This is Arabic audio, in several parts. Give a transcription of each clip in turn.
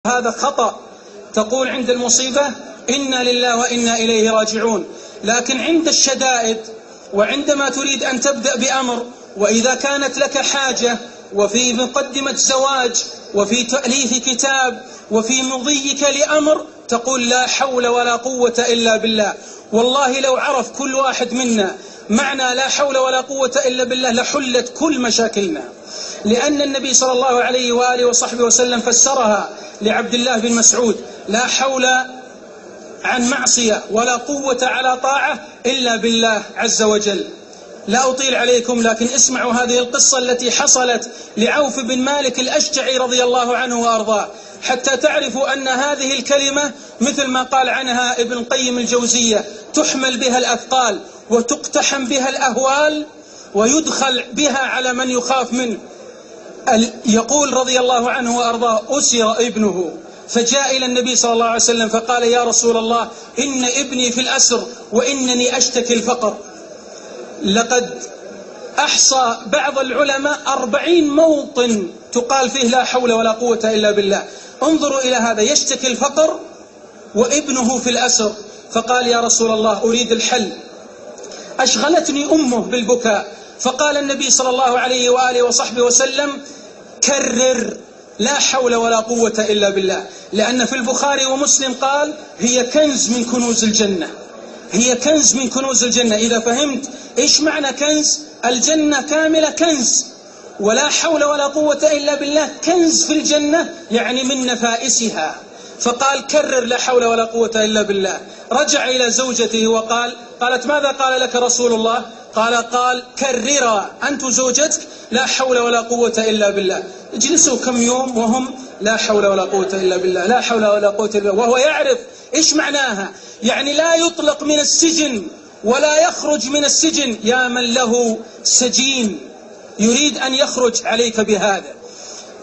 هذا خطأ. تقول عند المصيبة إنا لله وإنا إليه راجعون، لكن عند الشدائد وعندما تريد أن تبدأ بأمر، وإذا كانت لك حاجة وفي مقدمة زواج وفي تأليف كتاب وفي مضيك لأمر، تقول لا حول ولا قوة إلا بالله. والله لو عرف كل واحد منا معنى لا حول ولا قوة إلا بالله لحلت كل مشاكلنا، لأن النبي صلى الله عليه وآله وصحبه وسلم فسرها لعبد الله بن مسعود: لا حول عن معصية ولا قوة على طاعة إلا بالله عز وجل. لا أطيل عليكم، لكن اسمعوا هذه القصة التي حصلت لعوف بن مالك الأشجعي رضي الله عنه وأرضاه، حتى تعرفوا أن هذه الكلمة مثل ما قال عنها ابن القيم الجوزية: تحمل بها الأثقال وتقتحم بها الأهوال ويدخل بها على من يخاف منه. يقول رضي الله عنه وأرضاه: أسر ابنه فجاء إلى النبي صلى الله عليه وسلم فقال: يا رسول الله، إن ابني في الأسر وإنني أشتكي الفقر. لقد أحصى بعض العلماء 40 موطن تقال فيه لا حول ولا قوة إلا بالله. انظروا إلى هذا، يشتكي الفقر وابنه في الأسر. فقال: يا رسول الله، أريد الحل، أشغلتني أمه بالبكاء. فقال النبي صلى الله عليه وآله وصحبه وسلم: كرر لا حول ولا قوة إلا بالله، لأن في البخاري ومسلم قال: هي كنز من كنوز الجنة، هي كنز من كنوز الجنة. إذا فهمت إيش معنى كنز، الجنة كاملة كنز، ولا حول ولا قوة إلا بالله كنز في الجنة، يعني من نفائسها. فقال: كرر لا حول ولا قوة إلا بالله. رجع إلى زوجته وقال: قالت: ماذا قال لك رسول الله؟ قال: كررا أنت زوجتك لا حول ولا قوة إلا بالله. اجلسوا كم يوم وهم لا حول ولا قوة إلا بالله، لا حول ولا قوة إلا بالله، وهو يعرف إيش معناها. يعني لا يطلق من السجن ولا يخرج من السجن، يا من له سجين يريد أن يخرج عليك بهذا.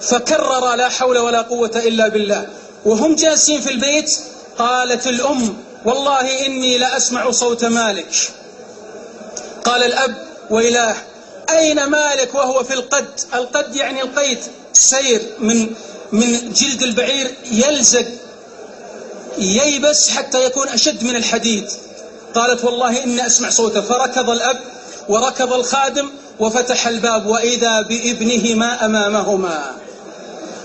فكرر لا حول ولا قوة إلا بالله. وهم جالسين في البيت قالت الأم: والله إني لأسمع صوت مالك. قال الأب: وإله، أين مالك وهو في القد؟ القد يعني القيد، سير من جلد البعير يلزق ييبس حتى يكون أشد من الحديد. قالت: والله إني أسمع صوته. فركض الأب وركض الخادم وفتح الباب، وإذا بابنهما أمامهما.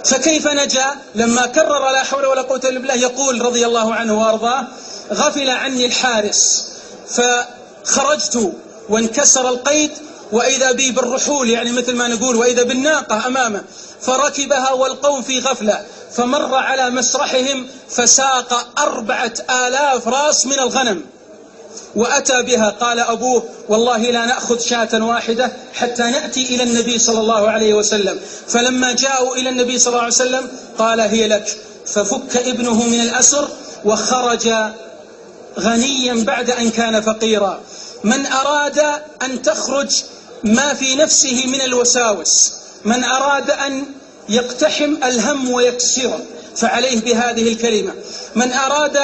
فكيف نجا؟ لما كرر لا حول ولا قوة إلا بالله. يقول رضي الله عنه وأرضاه: غفل عني الحارس فخرجت وانكسر القيد، وإذا بي بالرحول، يعني مثل ما نقول، وإذا بالناقة أمامه، فركبها والقوم في غفلة، فمر على مسرحهم فساق 4000 راس من الغنم وأتى بها. قال أبوه: والله لا نأخذ شاة واحدة حتى نأتي إلى النبي صلى الله عليه وسلم. فلما جاءوا إلى النبي صلى الله عليه وسلم قال: هي لك. ففك ابنه من الأسر وخرج غنيا بعد أن كان فقيرا. من أراد أن تخرج ما في نفسه من الوساوس، من أراد أن يقتحم الهم ويكسره، فعليه بهذه الكلمة. من أراد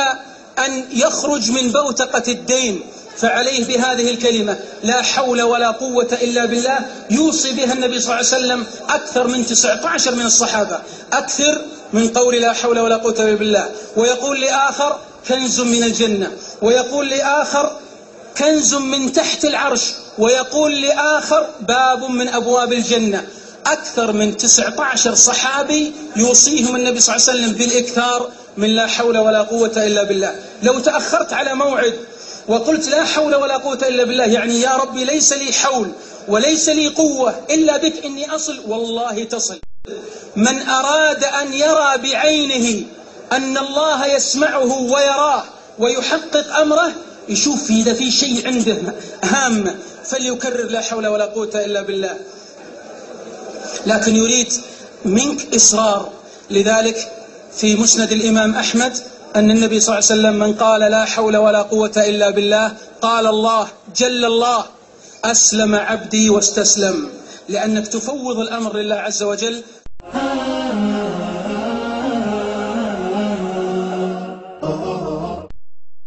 أن يخرج من بوتقة الدين، فعليه بهذه الكلمة: لا حول ولا قوة إلا بالله. يوصي بها النبي صلى الله عليه وسلم أكثر من 19 من الصحابة، أكثر من قول لا حول ولا قوة إلا بالله. ويقول لآخر: كنز من الجنة، ويقول لآخر: كنز من تحت العرش، ويقول لآخر: باب من أبواب الجنة. أكثر من 19 صحابي يوصيهم النبي صلى الله عليه وسلم بالإكثار من لا حول ولا قوة إلا بالله. لو تأخرت على موعد وقلت لا حول ولا قوة إلا بالله، يعني يا ربي ليس لي حول وليس لي قوة إلا بك إني أصل، والله تصل. من أراد أن يرى بعينه أن الله يسمعه ويراه ويحقق أمره، يشوف إذا في شيء عنده هامة فليكرر لا حول ولا قوة إلا بالله. لكن يريد منك إصرار. لذلك في مسند الإمام أحمد أن النبي صلى الله عليه وسلم: من قال لا حول ولا قوة إلا بالله قال الله جل الله: أسلم عبدي واستسلم. لأنك تفوض الأمر لله عز وجل.